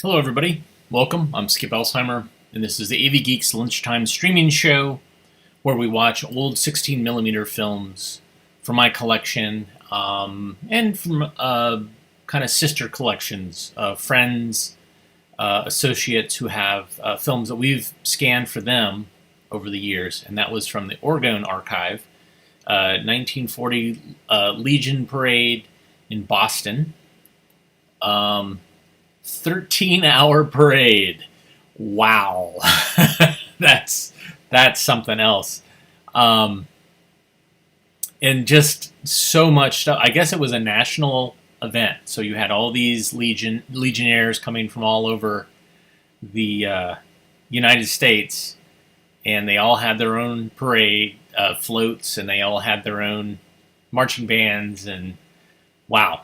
Hello, everybody. Welcome. I'm Skip Elsheimer, and this is the avgeeks Lunchtime streaming show where we watch old 16mm films from my collection and from kind of sister collections of friends, associates who have films that we've scanned for them over the years. And that was from the Orgone Archive, 1940 Legion Parade in Boston. 13-hour parade. Wow. that's that's something else. Um, and just so much stuff. I guess it was a national event. So you had all these legionnaires coming from all over the United States, and they all had their own parade floats, and they all had their own marching bands, and wow,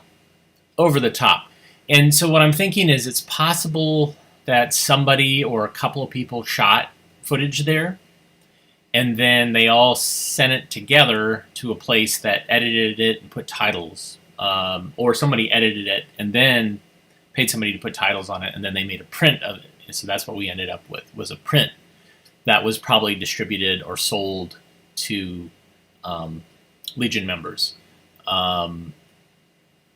over the top. And so what I'm thinking is it's possible that somebody or a couple of people shot footage there, and then they all sent it together to a place that edited it and put titles. Or somebody edited it and then paid somebody to put titles on it, and then they made a print of it. And so that's what we ended up with, was a print that was probably distributed or sold to Legion members.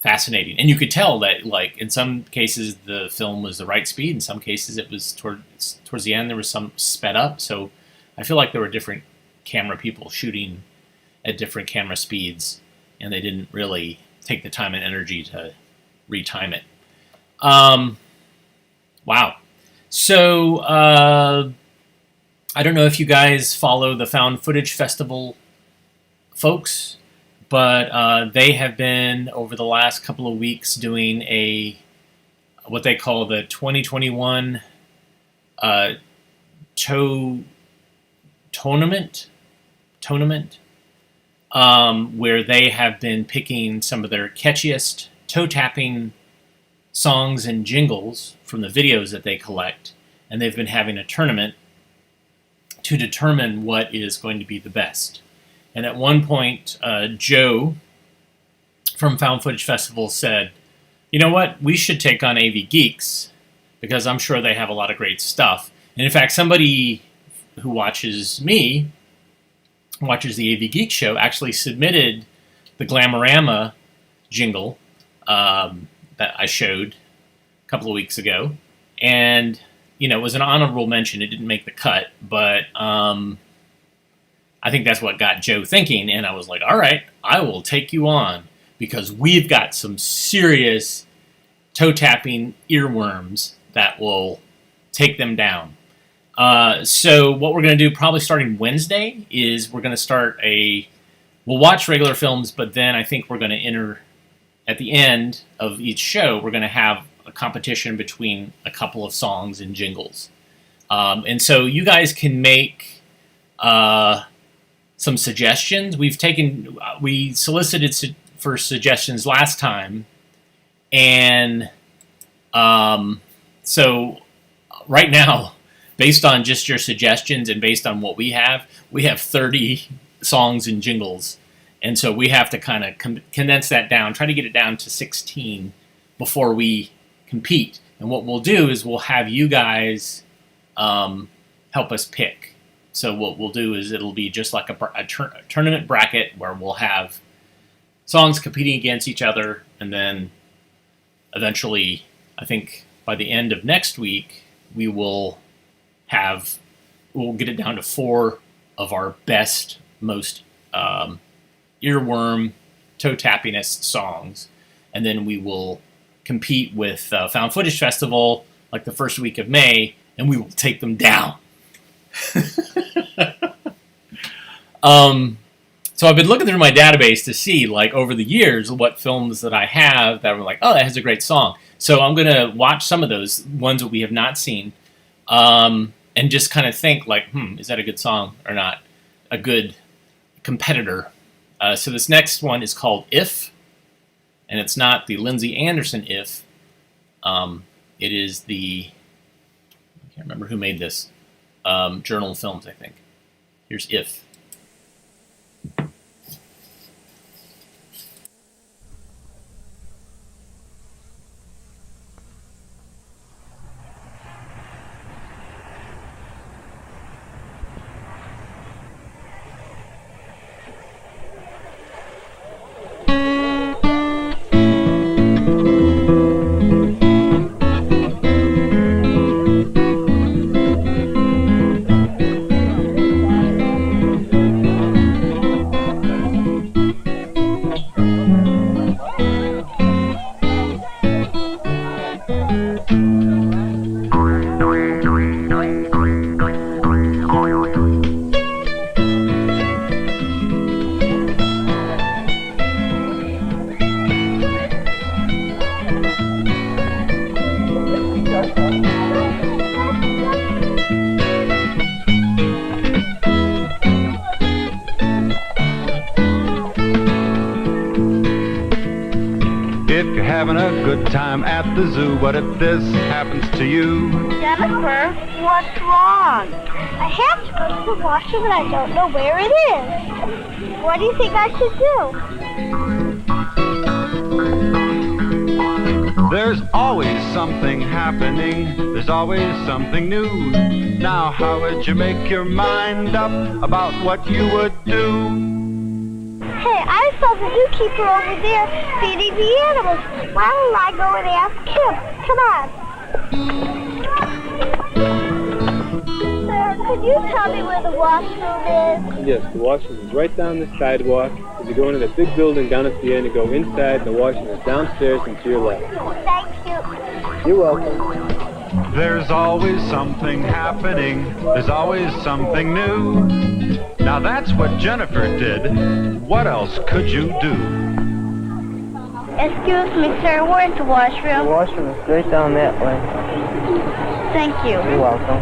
Fascinating. And you could tell that, like, in some cases the film was the right speed, in some cases it was towards the end there was some sped up. So I feel like there were different camera people shooting at different camera speeds, and they didn't really take the time and energy to retime it. Wow. So I don't know if you guys follow the Found Footage Festival folks, but they have been, over the last couple of weeks, doing what they call the 2021 tournament, where they have been picking some of their catchiest toe-tapping songs and jingles from the videos that they collect, and they've been having a tournament to determine what is going to be the best. And at one point, Joe from Found Footage Festival said, you know what, we should take on AV Geeks, because I'm sure they have a lot of great stuff. And in fact, somebody who watches the AV Geeks show, actually submitted the Glamorama jingle that I showed a couple of weeks ago. And, it was an honorable mention. It didn't make the cut, but I think that's what got Joe thinking, and I was like, all right, I will take you on, because we've got some serious toe-tapping earworms that will take them down. So what we're going to do, probably starting Wednesday, is we're going to we'll watch regular films, but then I think we're going to enter, at the end of each show, we're going to have a competition between a couple of songs and jingles. And so you guys can make some suggestions. We solicited for suggestions last time, and so right now, based on just your suggestions and based on what we have 30 songs and jingles, and so we have to kind of condense that down, try to get it down to 16 before we compete. And what we'll do is we'll have you guys help us pick. So what we'll do is it'll be just like a tournament bracket where we'll have songs competing against each other, and then eventually, I think by the end of next week, we'll get it down to 4 of our best, most earworm, toe-tappingest songs, and then we will compete with Found Footage Festival like the first week of May, and we will take them down. So I've been looking through my database to see, like, over the years, what films that I have that were like, oh, that has a great song. So I'm going to watch some of those ones that we have not seen, and just kind of think, like, is that a good song or not? A good competitor. So this next one is called If, and it's not the Lindsay Anderson If. It is I can't remember who made this. Journal of Films, I think. Here's If. good time at the zoo. What if this happens to you? Jennifer, what's wrong? I have to go to the washroom and I don't know where it is. What do you think I should do? There's always something happening. There's always something new. Now, how would you make your mind up about what you would do? Hey, I saw the zookeeper over there feeding the animals. Why don't I go and ask him? Come on. Sir, could you tell me where the washroom is? Yes, the washroom is right down the sidewalk. As you go into the big building down at the end, you go inside, the washroom is downstairs and to your left. Thank you. You're welcome. There's always something happening. There's always something new. Now that's what Jennifer did. What else could you do? Excuse me, sir, where's the washroom? The washroom is straight down that way. Thank you. You're welcome.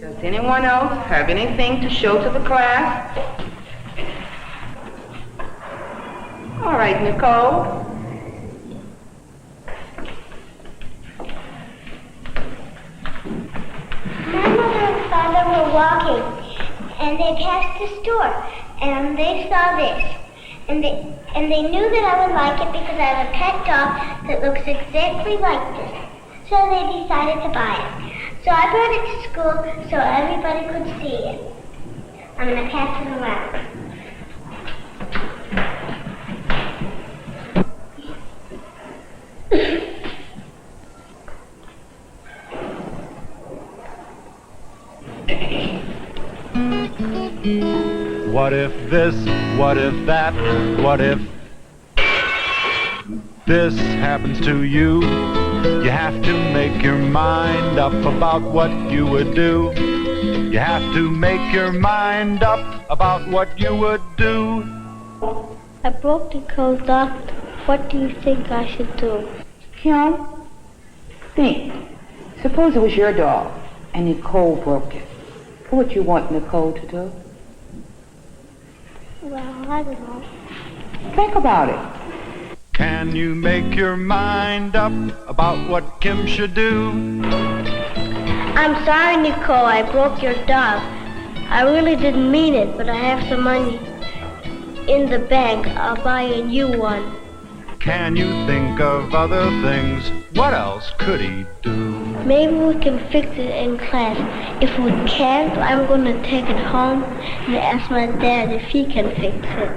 Does anyone else have anything to show to the class? All right, Nicole. My mother and father were walking, and they passed the store, and they saw this, and they knew that I would like it because I have a pet dog that looks exactly like this. So they decided to buy it. So I brought it to school so everybody could see it. I'm going to pass it around. What if this? What if that? What if this happens to you? You have to make your mind up about what you would do. You have to make your mind up about what you would do. I broke Nicole's dog. What do you think I should do? Kim, think. Suppose it was your dog and Nicole broke it. What would you want Nicole to do? Well, I don't know. Think about it. Can you make your mind up about what Kim should do? I'm sorry, Nicole, I broke your dog. I really didn't mean it, but I have some money in the bank. I'll buy a new one. Can you think of other things? What else could he do? Maybe we can fix it in class. If we can't, I'm going to take it home and ask my dad if he can fix it.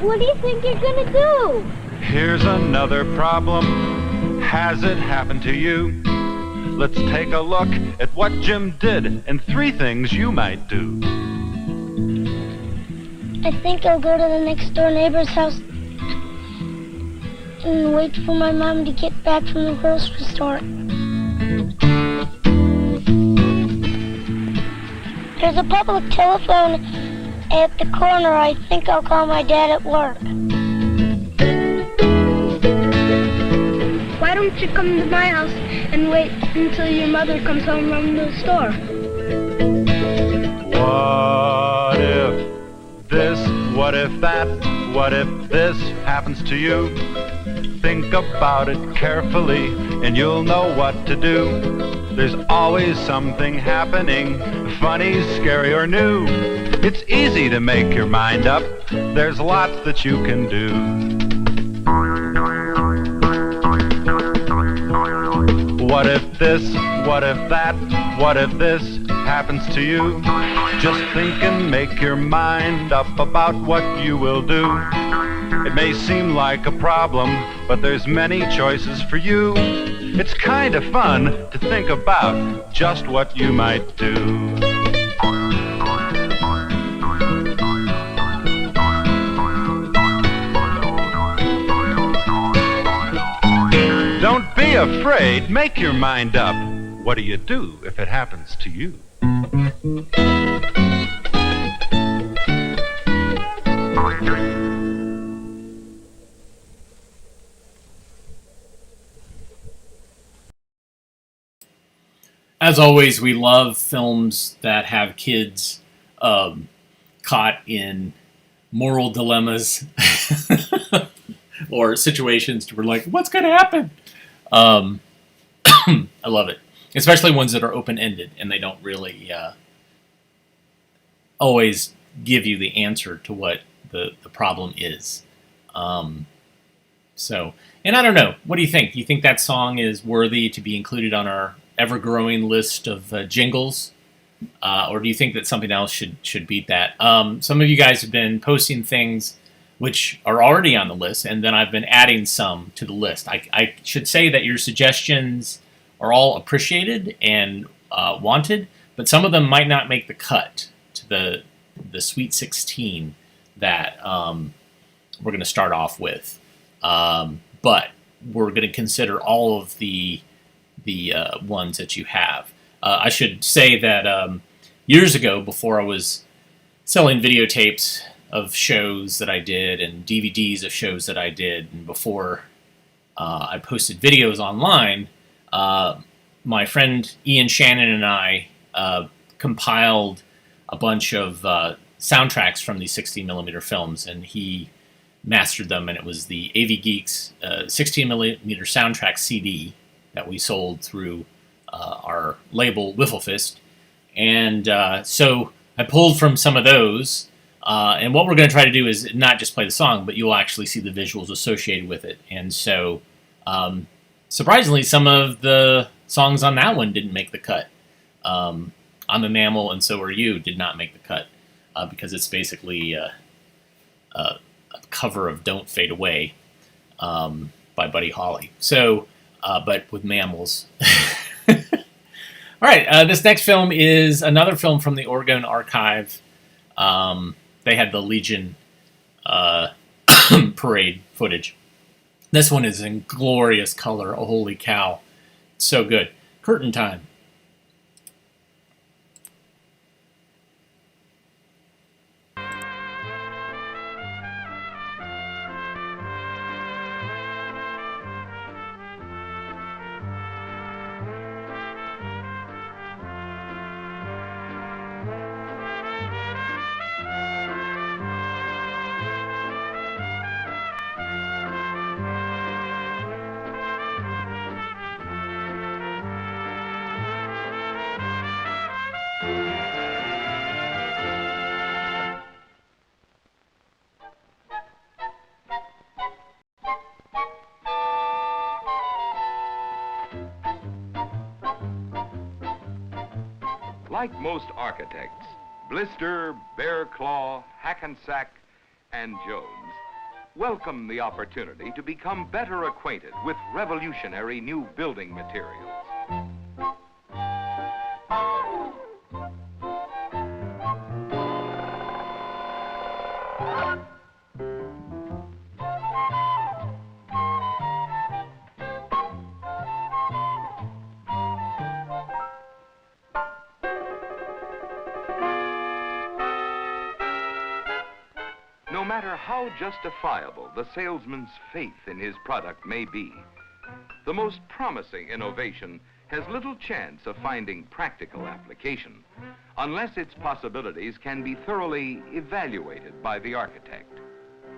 What do you think you're gonna do? Here's another problem. Has it happened to you? Let's take a look at what Jim did and 3 things you might do. I think I'll go to the next door neighbor's house and wait for my mom to get back from the grocery store. There's a public telephone at the corner. I think I'll call my dad at work. Why don't you come to my house and wait until your mother comes home from the store? What if this, what if that, what if this happens to you? Think about it carefully and you'll know what to do. There's always something happening, funny, scary, or new. It's easy to make your mind up. There's lots that you can do. What if this, what if that, what if this happens to you? Just think and make your mind up about what you will do. It may seem like a problem, but there's many choices for you. It's kind of fun to think about just what you might do. Don't be afraid, make your mind up. What do you do if it happens to you? As always, we love films that have kids caught in moral dilemmas or situations where we're like, what's going to happen? I love it. Especially ones that are open-ended and they don't really always give you the answer to what the problem is. And I don't know. What do you think? Do you think that song is worthy to be included on our ever-growing list of jingles? Or do you think that something else should beat that? Some of you guys have been posting things which are already on the list, and then I've been adding some to the list. I should say that your suggestions are all appreciated and wanted, but some of them might not make the cut to the Sweet 16 that we're going to start off with. But we're going to consider all of the ones that you have. I should say that years ago, before I was selling videotapes of shows that I did and DVDs of shows that I did, and before I posted videos online, my friend Ian Shannon and I compiled a bunch of soundtracks from these 16mm films, and he mastered them, and it was the avgeeks 16mm soundtrack CD that we sold through our label Wiffle Fist. And so I pulled from some of those, and what we're going to try to do is not just play the song, but you'll actually see the visuals associated with it. And so surprisingly, some of the songs on that one didn't make the cut. I'm a Mammal and So Are You did not make the cut because it's basically a cover of Don't Fade Away by Buddy Holly. So, but with mammals. All right, this next film is another film from the Oregon Archive. They had the Legion parade footage. This one is in glorious color. Oh, holy cow. So good. Curtain time. Like most architects, Blister, Bear Claw, Hackensack, and Jones welcome the opportunity to become better acquainted with revolutionary new building materials. matter how justifiable the salesman's faith in his product may be, the most promising innovation has little chance of finding practical application unless its possibilities can be thoroughly evaluated by the architect.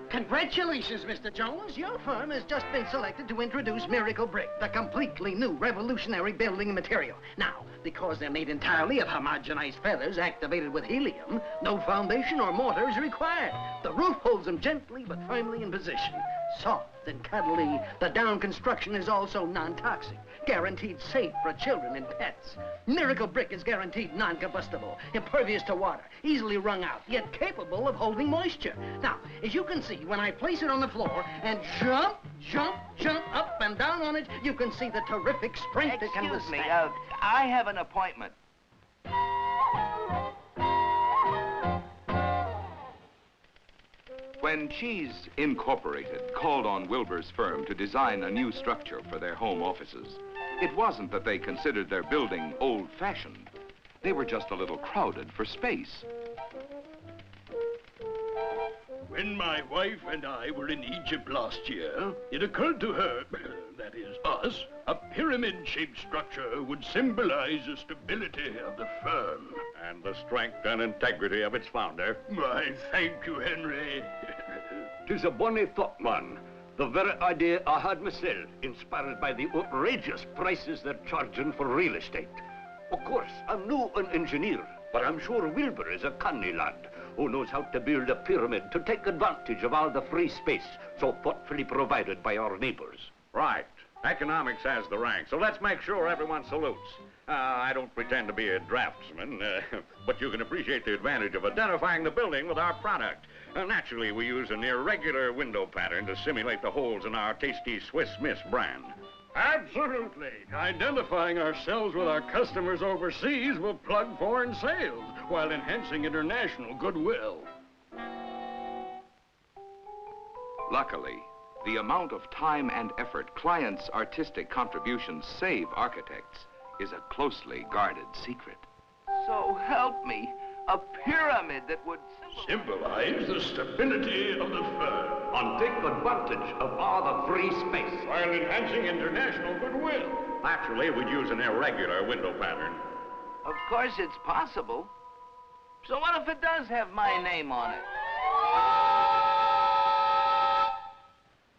Congratulations, Mr. Jones. Your firm has just been selected to introduce Miracle Brick, the completely new revolutionary building material. Now, because they're made entirely of homogenized feathers activated with helium, no foundation or mortar is required. The roof holds them gently but firmly in position. Soft and cuddly, the down construction is also non-toxic, guaranteed safe for children and pets. Miracle Brick is guaranteed non-combustible, impervious to water, easily wrung out, yet capable of holding moisture. Now, as you can see, when I place it on the floor and jump up and down on it, you can see the terrific strength it can withstand. Excuse me, I have an appointment. When Cheese Incorporated called on Wilbur's firm to design a new structure for their home offices, it wasn't that they considered their building old-fashioned. They were just a little crowded for space. When my wife and I were in Egypt last year, it occurred to her, that is us, a pyramid-shaped structure would symbolize the stability of the firm. And the strength and integrity of its founder. Why, thank you, Henry. 'Tis a bonny thought, man. The very idea I had myself, inspired by the outrageous prices they're charging for real estate. Of course, I'm no an engineer, but I'm sure Wilbur is a canny lad who knows how to build a pyramid to take advantage of all the free space so thoughtfully provided by our neighbors. Right. Economics has the rank, so let's make sure everyone salutes. I don't pretend to be a draftsman, but you can appreciate the advantage of identifying the building with our product. Naturally, we use an irregular window pattern to simulate the holes in our tasty Swiss Miss brand. Absolutely. Identifying ourselves with our customers overseas will plug foreign sales while enhancing international goodwill. Luckily, the amount of time and effort clients' artistic contributions save architects is a closely guarded secret. So help me, a pyramid that would symbolize the stability of the firm. And take advantage of all the free space while enhancing international goodwill. Naturally, we'd use an irregular window pattern. Of course it's possible. So what if it does have my name on it?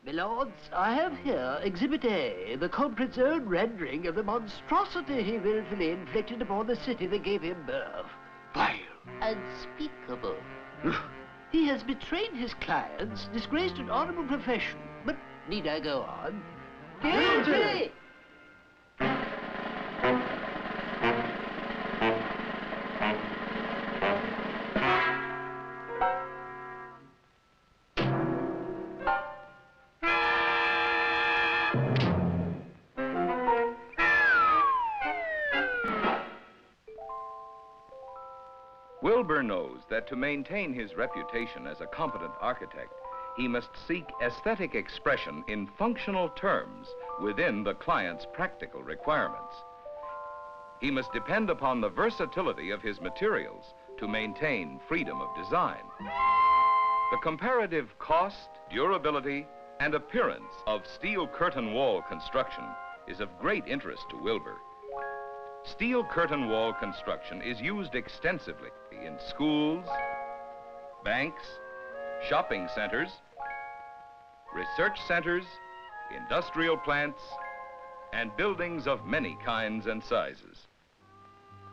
My lords, I have here Exhibit A, the culprit's own rendering of the monstrosity he willfully inflicted upon the city that gave him birth. Vile. Unspeakable. He has betrayed his clients, disgraced an honorable profession. But need I go on? Guilty! Wilbur knows that to maintain his reputation as a competent architect, he must seek aesthetic expression in functional terms within the client's practical requirements. He must depend upon the versatility of his materials to maintain freedom of design. The comparative cost, durability, and appearance of steel curtain wall construction is of great interest to Wilbur. Steel curtain wall construction is used extensively in schools, banks, shopping centers, research centers, industrial plants, and buildings of many kinds and sizes.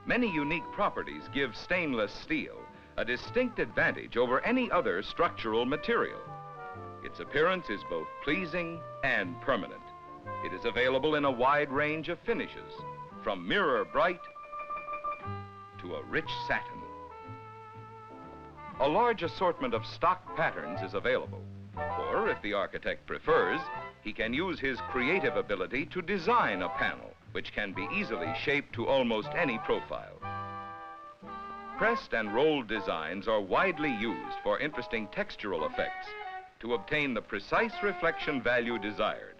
Many unique properties give stainless steel a distinct advantage over any other structural material. Its appearance is both pleasing and permanent. It is available in a wide range of finishes, from mirror bright to a rich satin. A large assortment of stock patterns is available, or if the architect prefers, he can use his creative ability to design a panel, which can be easily shaped to almost any profile. Pressed and rolled designs are widely used for interesting textural effects to obtain the precise reflection value desired,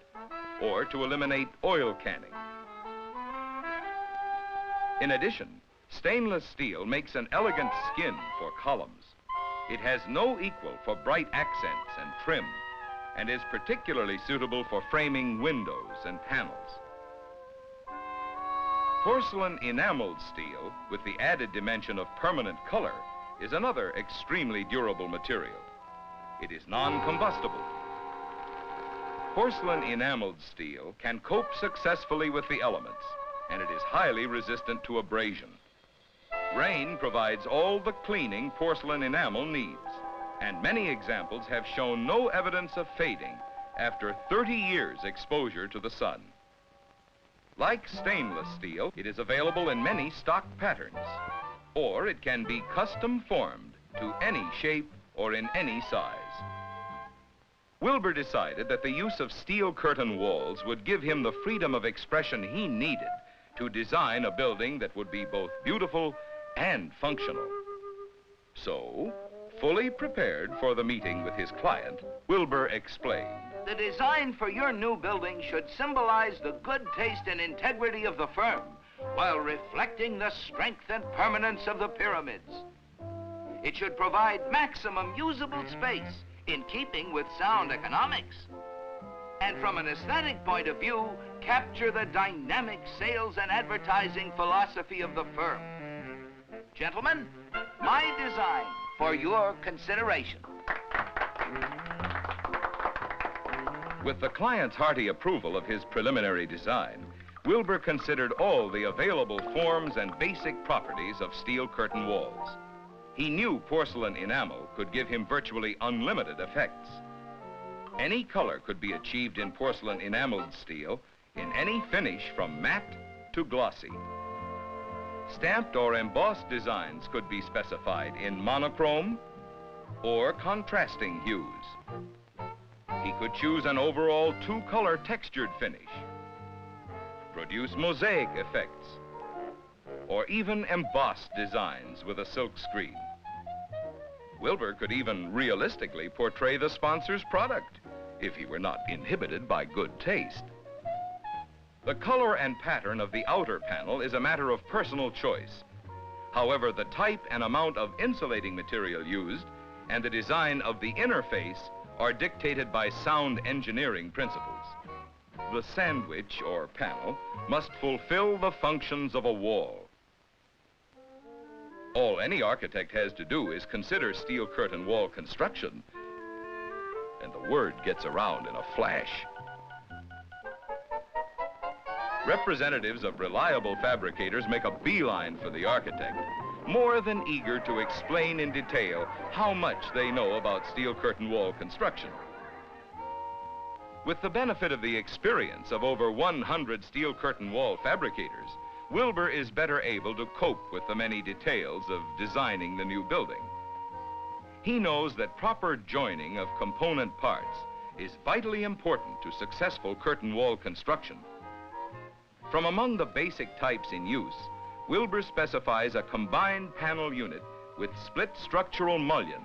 or to eliminate oil canning. In addition, stainless steel makes an elegant skin for columns. It has no equal for bright accents and trim, and is particularly suitable for framing windows and panels. Porcelain enameled steel, with the added dimension of permanent color, is another extremely durable material. It is non-combustible. Porcelain enameled steel can cope successfully with the elements, and it is highly resistant to abrasion. Rain provides all the cleaning porcelain enamel needs, and many examples have shown no evidence of fading after 30 years exposure to the sun. Like stainless steel, it is available in many stock patterns, or it can be custom formed to any shape or in any size. Wilbur decided that the use of steel curtain walls would give him the freedom of expression he needed to design a building that would be both beautiful and functional. So, fully prepared for the meeting with his client, Wilbur explained. The design for your new building should symbolize the good taste and integrity of the firm, while reflecting the strength and permanence of the pyramids. It should provide maximum usable space in keeping with sound economics. And from an aesthetic point of view, capture the dynamic sales and advertising philosophy of the firm. Gentlemen, my design for your consideration. With the client's hearty approval of his preliminary design, Wilbur considered all the available forms and basic properties of steel curtain walls. He knew porcelain enamel could give him virtually unlimited effects. Any color could be achieved in porcelain enameled steel in any finish from matte to glossy. Stamped or embossed designs could be specified in monochrome or contrasting hues. He could choose an overall two-color textured finish, produce mosaic effects, or even embossed designs with a silk screen. Wilbur could even realistically portray the sponsor's product if he were not inhibited by good taste. The color and pattern of the outer panel is a matter of personal choice. However, the type and amount of insulating material used and the design of the inner face are dictated by sound engineering principles. The sandwich, or panel, must fulfill the functions of a wall. All any architect has to do is consider steel curtain wall construction, and the word gets around in a flash. Representatives of reliable fabricators make a beeline for the architect, more than eager to explain in detail how much they know about steel curtain wall construction. With the benefit of the experience of over 100 steel curtain wall fabricators, Wilbur is better able to cope with the many details of designing the new building. He knows that proper joining of component parts is vitally important to successful curtain wall construction. From among the basic types in use, Wilbur specifies a combined panel unit with split structural mullion.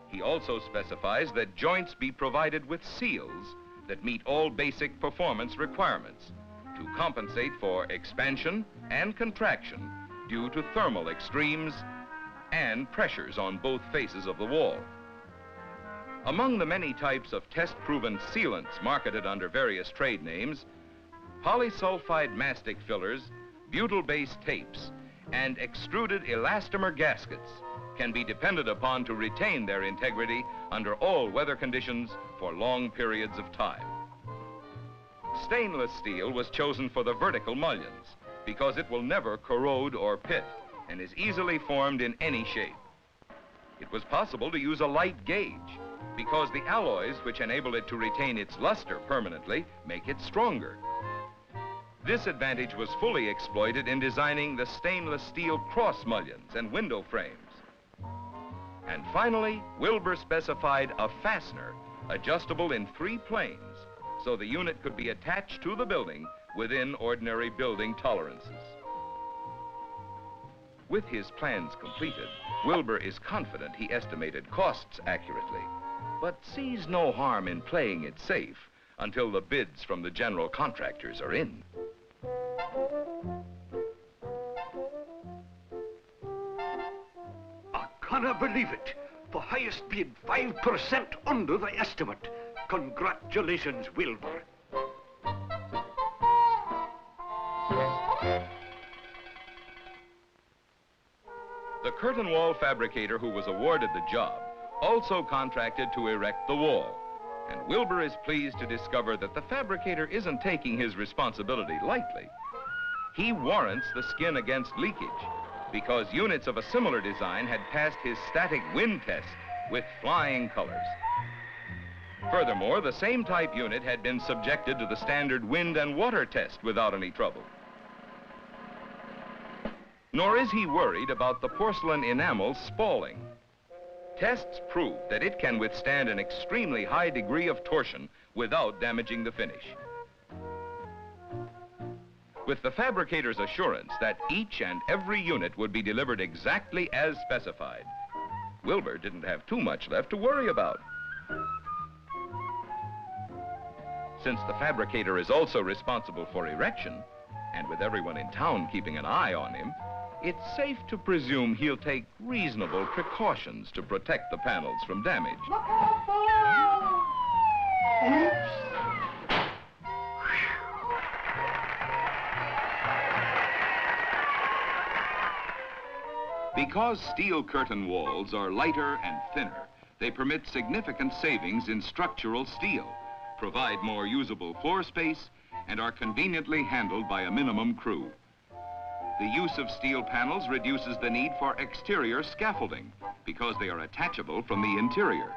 He also specifies that joints be provided with seals that meet all basic performance requirements to compensate for expansion and contraction due to thermal extremes and pressures on both faces of the wall. Among the many types of test-proven sealants marketed under various trade names, polysulfide mastic fillers, butyl-based tapes, and extruded elastomer gaskets can be depended upon to retain their integrity under all weather conditions for long periods of time. Stainless steel was chosen for the vertical mullions because it will never corrode or pit and is easily formed in any shape. It was possible to use a light gauge because the alloys which enable it to retain its luster permanently make it stronger. This advantage was fully exploited in designing the stainless steel cross mullions and window frames. And finally, Wilbur specified a fastener adjustable in 3 planes so the unit could be attached to the building within ordinary building tolerances. With his plans completed, Wilbur is confident he estimated costs accurately, but sees no harm in playing it safe until the bids from the general contractors are in. A cannot believe it. The highest bid 5% under the estimate. Congratulations, Wilbur. The curtain wall fabricator who was awarded the job also contracted to erect the wall. And Wilbur is pleased to discover that the fabricator isn't taking his responsibility lightly. He warrants the skin against leakage because units of a similar design had passed his static wind test with flying colors. Furthermore, the same type unit had been subjected to the standard wind and water test without any trouble. Nor is he worried about the porcelain enamel spalling. Tests prove that it can withstand an extremely high degree of torsion without damaging the finish. With the fabricator's assurance that each and every unit would be delivered exactly as specified, Wilbur didn't have too much left to worry about. Since the fabricator is also responsible for erection, and with everyone in town keeping an eye on him, it's safe to presume he'll take reasonable precautions to protect the panels from damage. Because steel curtain walls are lighter and thinner, they permit significant savings in structural steel, provide more usable floor space, and are conveniently handled by a minimum crew. The use of steel panels reduces the need for exterior scaffolding because they are attachable from the interior.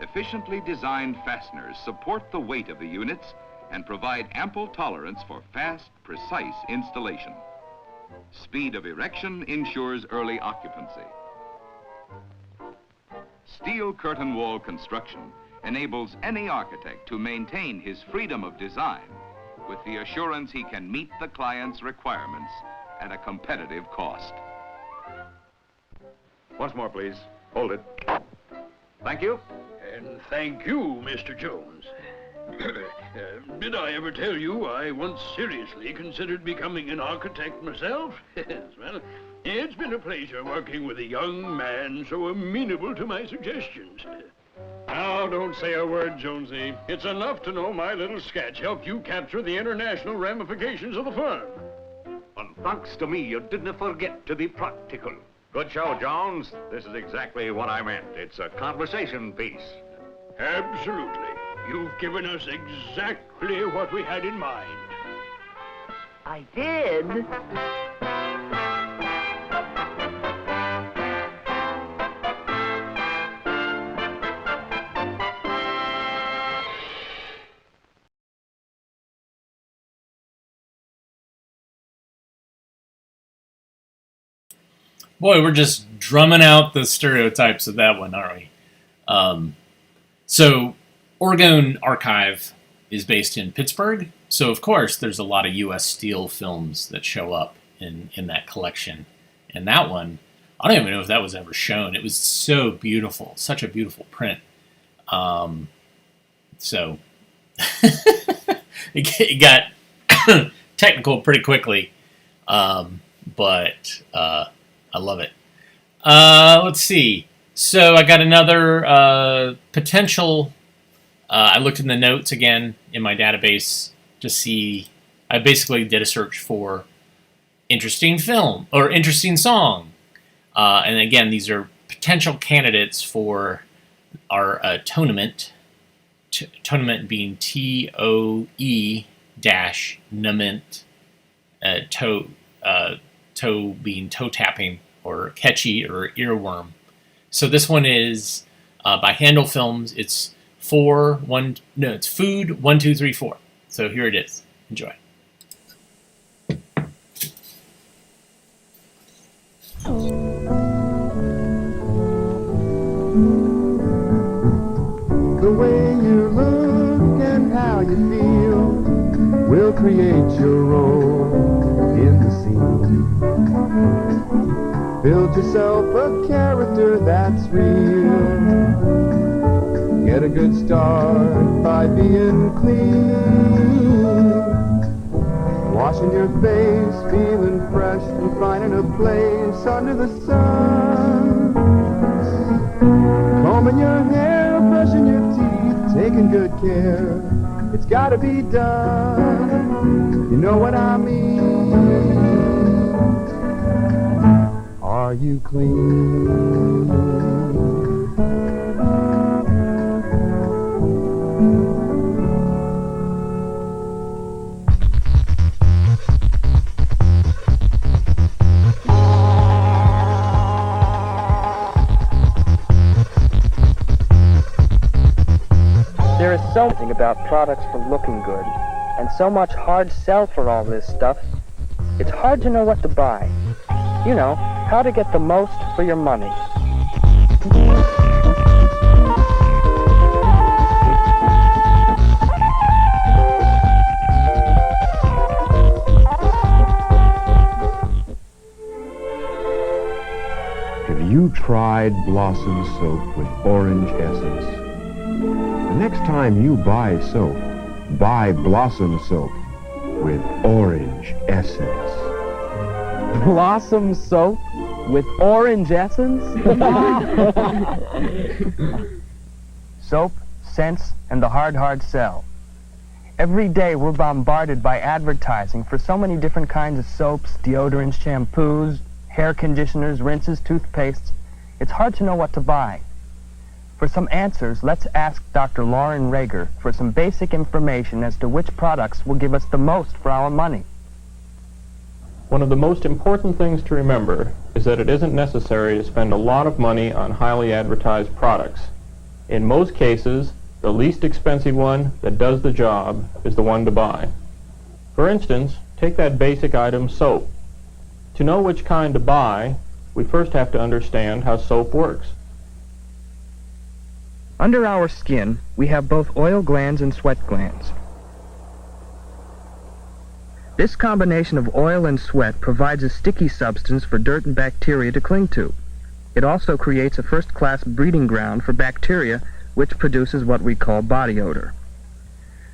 Efficiently designed fasteners support the weight of the units and provide ample tolerance for fast, precise installation. Speed of erection ensures early occupancy. Steel curtain wall construction enables any architect to maintain his freedom of design with the assurance he can meet the client's requirements at a competitive cost. Once more, please. Hold it. Thank you. And thank you, Mr. Jones. Did I ever tell you I once seriously considered becoming an architect myself? Yes, well, it's been a pleasure working with a young man so amenable to my suggestions. Now, don't say a word, Jonesy. It's enough to know my little sketch helped you capture the international ramifications of the firm. And thanks to me, you didn't forget to be practical. Good show, Jones. This is exactly what I meant. It's a conversation piece. Absolutely. You've given us exactly what we had in mind. I did. Boy, we're just drumming out the stereotypes of that one, aren't we? So, Orgone Archive is based in Pittsburgh, so of course there's a lot of U.S. Steel films that show up in that collection. And that one, I don't even know if that was ever shown. It was so beautiful, such a beautiful print. So, it got technical pretty quickly, but I love it. Let's see. So I got another potential. I looked in the notes again in my database to see. I basically did a search for interesting film or interesting song. And again, these are potential candidates for our tournament. Tournament being TOE-nament, toe being toe tapping or catchy or earworm. So this one is by Handle Films. It's Food 1, 2, 3, 4. So here it is. Enjoy. The way you look and how you feel will create your role in the scene. Build yourself a character that's real. Get a good start by being clean. Washing your face, feeling fresh, and finding a place under the sun. combing your hair, brushing your teeth, taking good care. It's gotta be done, you know what I mean. Are you clean? There is so much about products for looking good, and so much hard sell for all this stuff, it's hard to know what to buy. You know, how to get the most for your money. Have you tried Blossom soap with orange essence? The next time you buy soap, buy Blossom soap with orange essence. Blossom soap with orange essence? Soap, scents, and the hard sell. Every day we're bombarded by advertising for so many different kinds of soaps, deodorants, shampoos, hair conditioners, rinses, toothpastes. It's hard to know what to buy. For some answers, let's ask Dr. Lauren Rager for some basic information as to which products will give us the most for our money. One of the most important things to remember is that it isn't necessary to spend a lot of money on highly advertised products. In most cases, the least expensive one that does the job is the one to buy. For instance, take that basic item, soap. To know which kind to buy, we first have to understand how soap works. Under our skin, we have both oil glands and sweat glands. This combination of oil and sweat provides a sticky substance for dirt and bacteria to cling to. It also creates a first-class breeding ground for bacteria, which produces what we call body odor.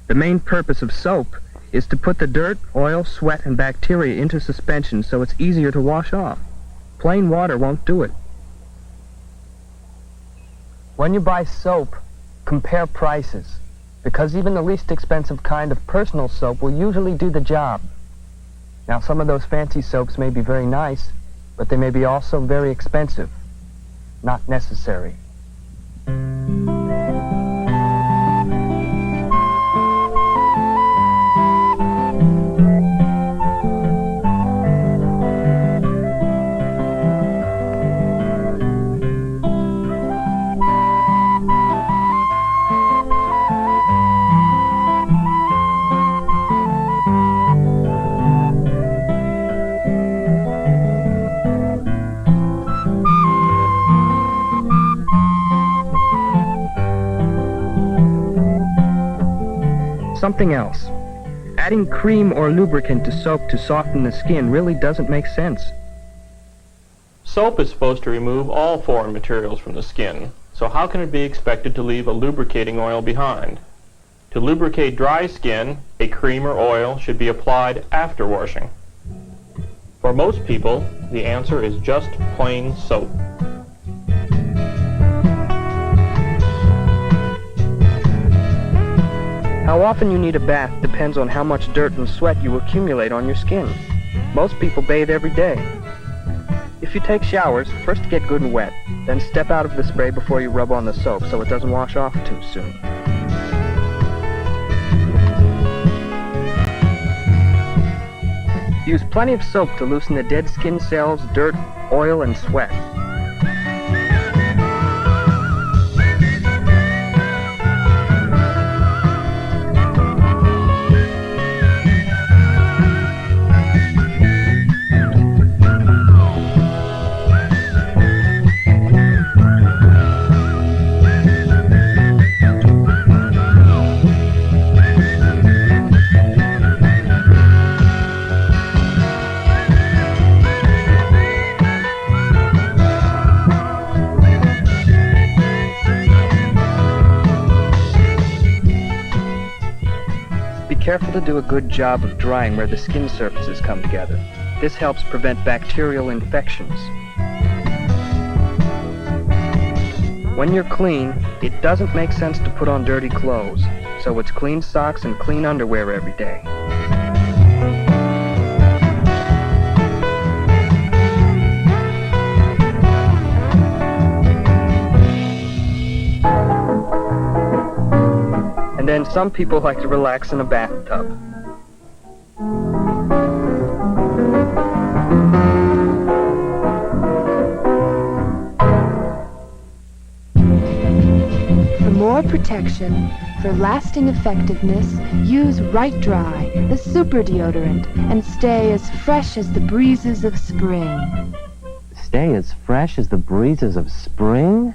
The main purpose of soap is to put the dirt, oil, sweat, and bacteria into suspension so it's easier to wash off. Plain water won't do it. When you buy soap, compare prices, because even the least expensive kind of personal soap will usually do the job. Now, some of those fancy soaps may be very nice, but they may be also very expensive. Not necessary. Something else. Adding cream or lubricant to soap to soften the skin really doesn't make sense. Soap is supposed to remove all foreign materials from the skin, so how can it be expected to leave a lubricating oil behind? To lubricate dry skin, a cream or oil should be applied after washing. For most people, the answer is just plain soap. How often you need a bath depends on how much dirt and sweat you accumulate on your skin. Most people bathe every day. If you take showers, first get good and wet, then step out of the spray before you rub on the soap so it doesn't wash off too soon. Use plenty of soap to loosen the dead skin cells, dirt, oil, and sweat. Careful to do a good job of drying where the skin surfaces come together. This helps prevent bacterial infections. When you're clean, it doesn't make sense to put on dirty clothes, so it's clean socks and clean underwear every day. And then some people like to relax in a bathtub. For more protection, for lasting effectiveness, use Right Dry, the super deodorant, and stay as fresh as the breezes of spring. Stay as fresh as the breezes of spring?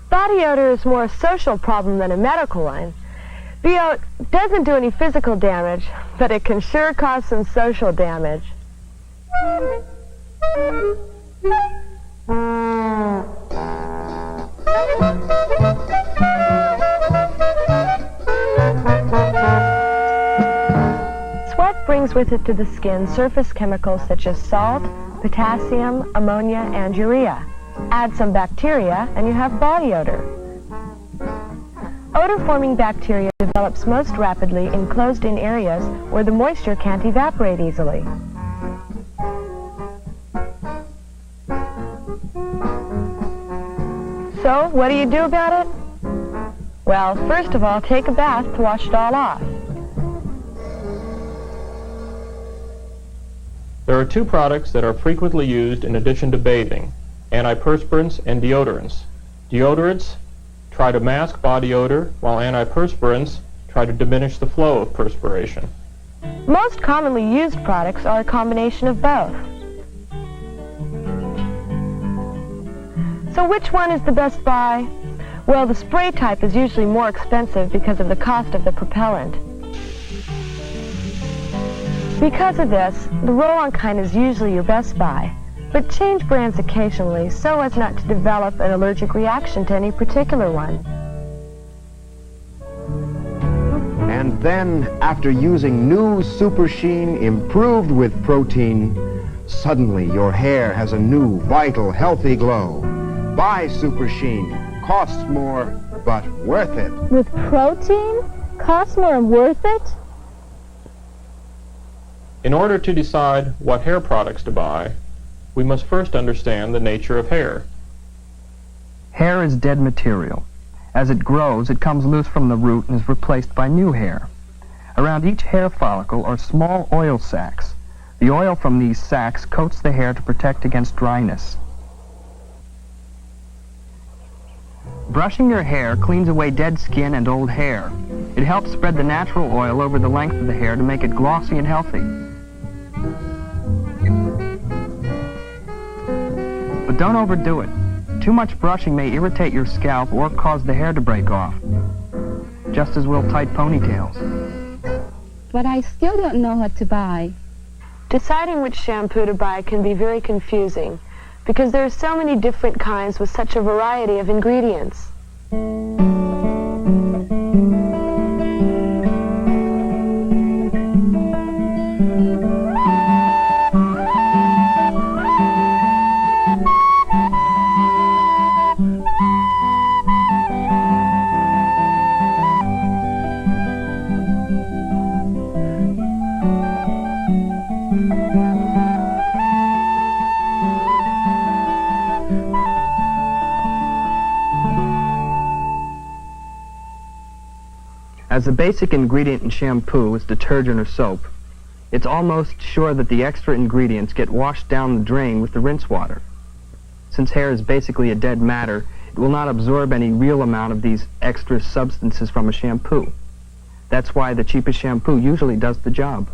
Body odor is more a social problem than a medical one. BO doesn't do any physical damage, but it can sure cause some social damage. Sweat brings with it to the skin surface chemicals such as salt, potassium, ammonia, and urea. Add some bacteria, and you have body odor. Odor-forming bacteria develops most rapidly in closed-in areas where the moisture can't evaporate easily. So, what do you do about it? Well, first of all, take a bath to wash it all off. There are two products that are frequently used in addition to bathing: antiperspirants and deodorants. Deodorants try to mask body odor, while antiperspirants try to diminish the flow of perspiration. Most commonly used products are a combination of both. So which one is the best buy? Well, the spray type is usually more expensive because of the cost of the propellant. Because of this, the roll-on kind is usually your best buy, but change brands occasionally so as not to develop an allergic reaction to any particular one. And then, after using new Super Sheen improved with protein, suddenly your hair has a new, vital, healthy glow. Buy Super Sheen. Costs more, but worth it. With protein? Costs more and worth it? In order to decide what hair products to buy, we must first understand the nature of hair. Hair is dead material. As it grows, it comes loose from the root and is replaced by new hair. Around each hair follicle are small oil sacs. The oil from these sacs coats the hair to protect against dryness. Brushing your hair cleans away dead skin and old hair. It helps spread the natural oil over the length of the hair to make it glossy and healthy. But don't overdo it. Too much brushing may irritate your scalp or cause the hair to break off, just as will tight ponytails. But I still don't know what to buy. Deciding which shampoo to buy can be very confusing because there are so many different kinds with such a variety of ingredients. As the basic ingredient in shampoo is detergent or soap, it's almost sure that the extra ingredients get washed down the drain with the rinse water. Since hair is basically a dead matter, it will not absorb any real amount of these extra substances from a shampoo. That's why the cheapest shampoo usually does the job.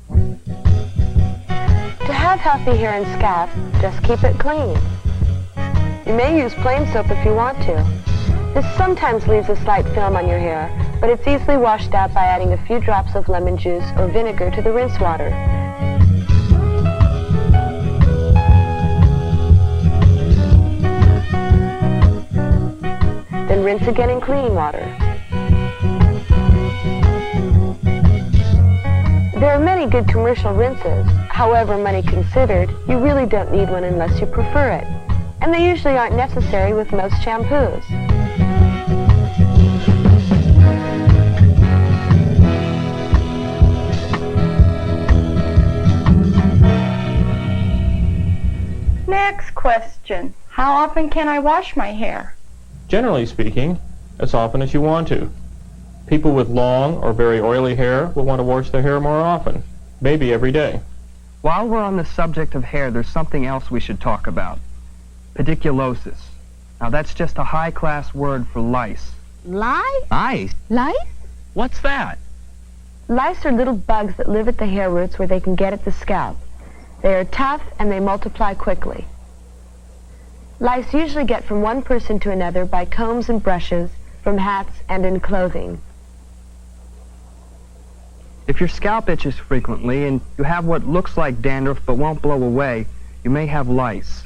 To have healthy hair and scalp, just keep it clean. You may use plain soap if you want to. This sometimes leaves a slight film on your hair, but it's easily washed out by adding a few drops of lemon juice or vinegar to the rinse water. Then rinse again in clean water. There are many good commercial rinses. However, money considered, you really don't need one unless you prefer it. And and they usually aren't necessary with most shampoos. Next question. How often can I wash my hair? Generally speaking, as often as you want to. People with long or very oily hair will want to wash their hair more often, maybe every day. While we're on the subject of hair, there's something else we should talk about. Pediculosis. Now that's just a high-class word for lice. Lice? Lice? Lice? What's that? Lice are little bugs that live at the hair roots where they can get at the scalp. They are tough and they multiply quickly. Lice usually get from one person to another by combs and brushes, from hats and in clothing. If your scalp itches frequently and you have what looks like dandruff but won't blow away, you may have lice.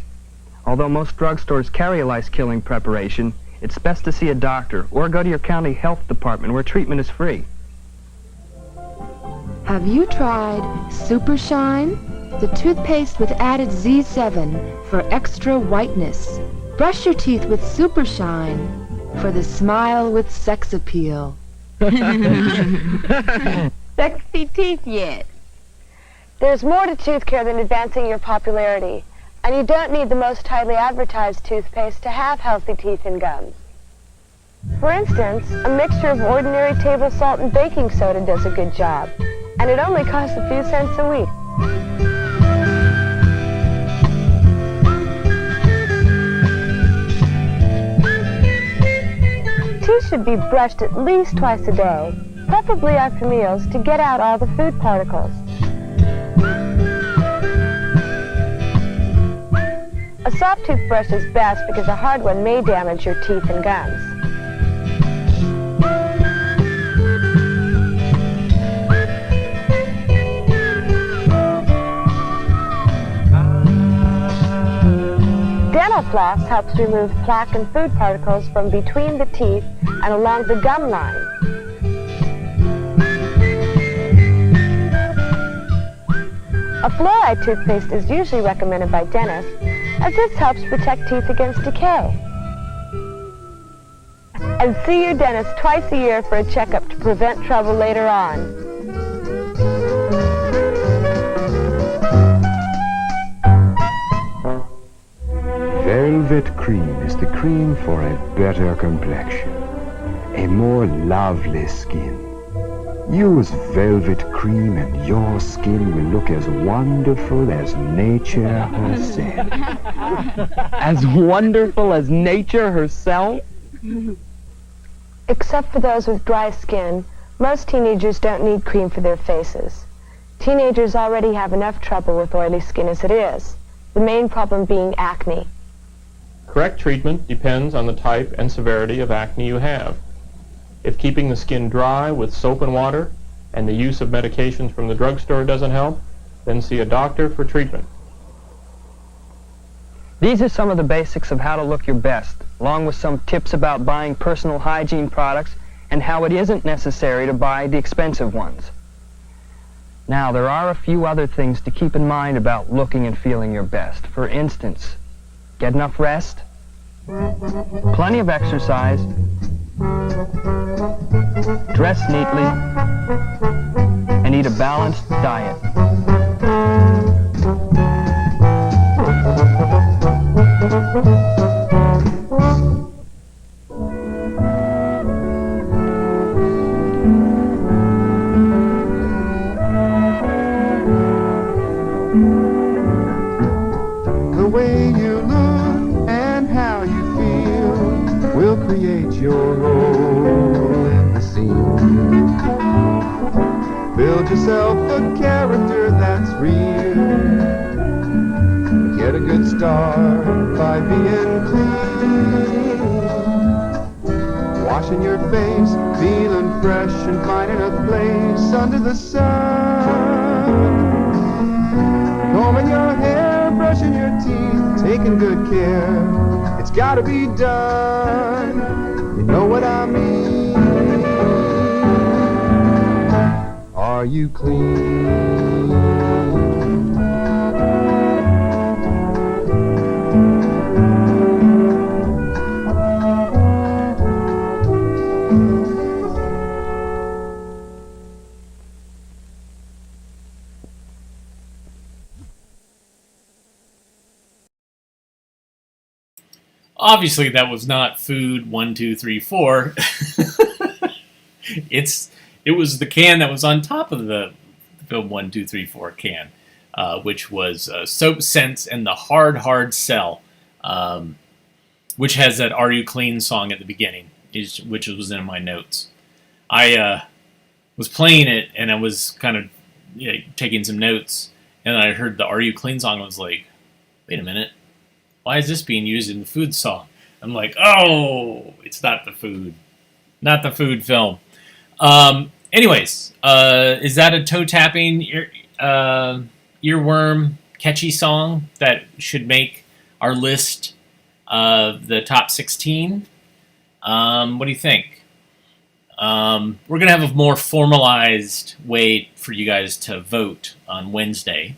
Although most drugstores carry a lice-killing preparation, it's best to see a doctor or go to your county health department where treatment is free. Have you tried Super Shine? The toothpaste with added Z7 for extra whiteness. Brush your teeth with Super Shine for the smile with sex appeal. Sexy teeth yet? There's more to tooth care than advancing your popularity, and you don't need the most highly advertised toothpaste to have healthy teeth and gums. For instance, a mixture of ordinary table salt and baking soda does a good job, and it only costs a few cents a week. Teeth should be brushed at least twice a day, preferably after meals, to get out all the food particles. A soft toothbrush is best because a hard one may damage your teeth and gums. Dental floss helps remove plaque and food particles from between the teeth and along the gum line. A fluoride toothpaste is usually recommended by dentists, as this helps protect teeth against decay. And see your dentist twice a year for a checkup to prevent trouble later on. Velvet cream is the cream for a better complexion, a more lovely skin. Use velvet cream and your skin will look as wonderful as nature herself. As wonderful as nature herself? Except for those with dry skin, most teenagers don't need cream for their faces. Teenagers already have enough trouble with oily skin as it is, the main problem being acne. Correct treatment depends on the type and severity of acne you have. If keeping the skin dry with soap and water and the use of medications from the drugstore doesn't help, then see a doctor for treatment. These are some of the basics of how to look your best, along with some tips about buying personal hygiene products and how it isn't necessary to buy the expensive ones. Now, there are a few other things to keep in mind about looking and feeling your best. For instance, get enough rest, plenty of exercise, dress neatly, and eat a balanced diet. The way you look and how you feel will create your role in the scene. Build yourself a character that's real. Get a good start by being clean. Washing your face, feeling fresh, and finding a place under the sun. Combing your hair, brushing your teeth, taking good care. It's gotta be done. You know what I mean? Are you clean? obviously that was not food 1, 2, 3, 4. It was the can that was on top of the film 1, 2, 3, 4 can, which was Soap, Sense, and the Hard Sell, which has that "Are You Clean" song at the beginning, which was in my notes. I was playing it and I was kind of taking some notes, and I heard the "Are You Clean" song. And I was like, wait a minute, why is this being used in the food song? I'm like, oh, it's not the food film. Anyways, is that a toe-tapping, earworm, catchy song that should make our list of the top 16? What do you think? We're going to have a more formalized way for you guys to vote on Wednesday.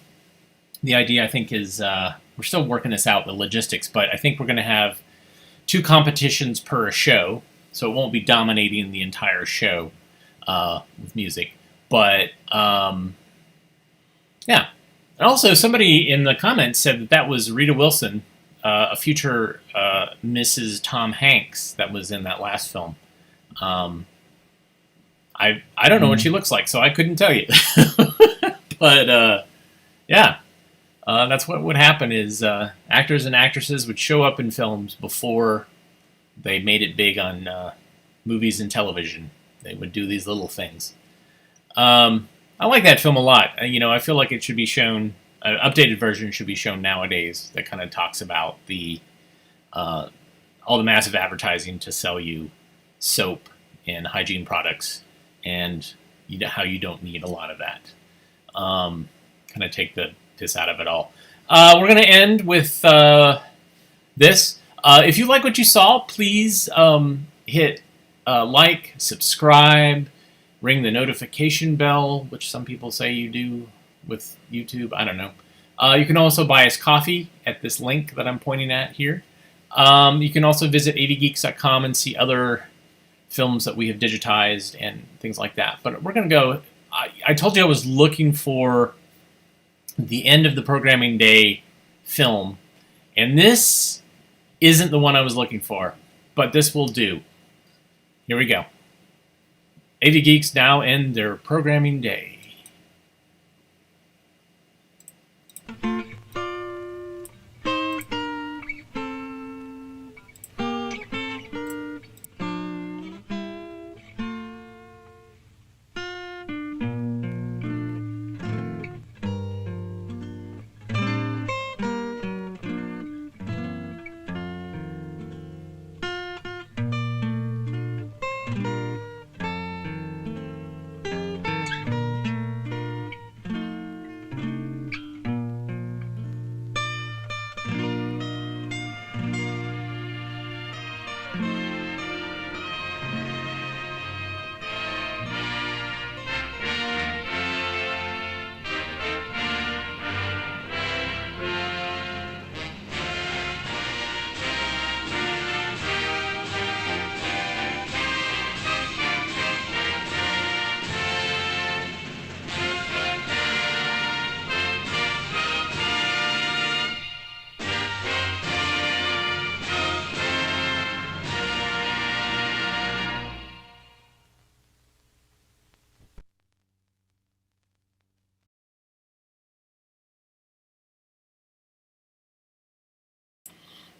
The idea, I think, is we're still working this out, the logistics, but I think we're going to have 2 competitions per show, so it won't be dominating the entire show with music. But, yeah. And also, somebody in the comments said that was Rita Wilson, a future Mrs. Tom Hanks that was in that last film. I don't know what she looks like, so I couldn't tell you. But, yeah. That's what would happen is actors and actresses would show up in films before they made it big on movies and television. They would do these little things. I like that film a lot. I feel like it should be shown, an updated version should be shown nowadays that kind of talks about all the massive advertising to sell you soap and hygiene products, and how you don't need a lot of that. Kind of take the piss out of it all. We're going to end with this. If you like what you saw, please hit like, subscribe, ring the notification bell, which some people say you do with YouTube. I don't know. You can also buy us coffee at this link that I'm pointing at here. You can also visit avgeeks.com and see other films that we have digitized and things like that. But we're going to go... I told you I was looking for the end of the programming day film, and this isn't the one I was looking for, but this will do. Here we go. AV Geeks now end their programming day.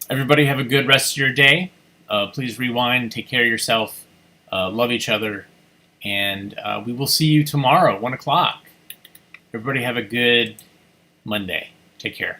Everybody have a good rest of your day. Please rewind, take care of yourself, love each other, and we will see you tomorrow, 1 o'clock. Everybody have a good Monday. Take care.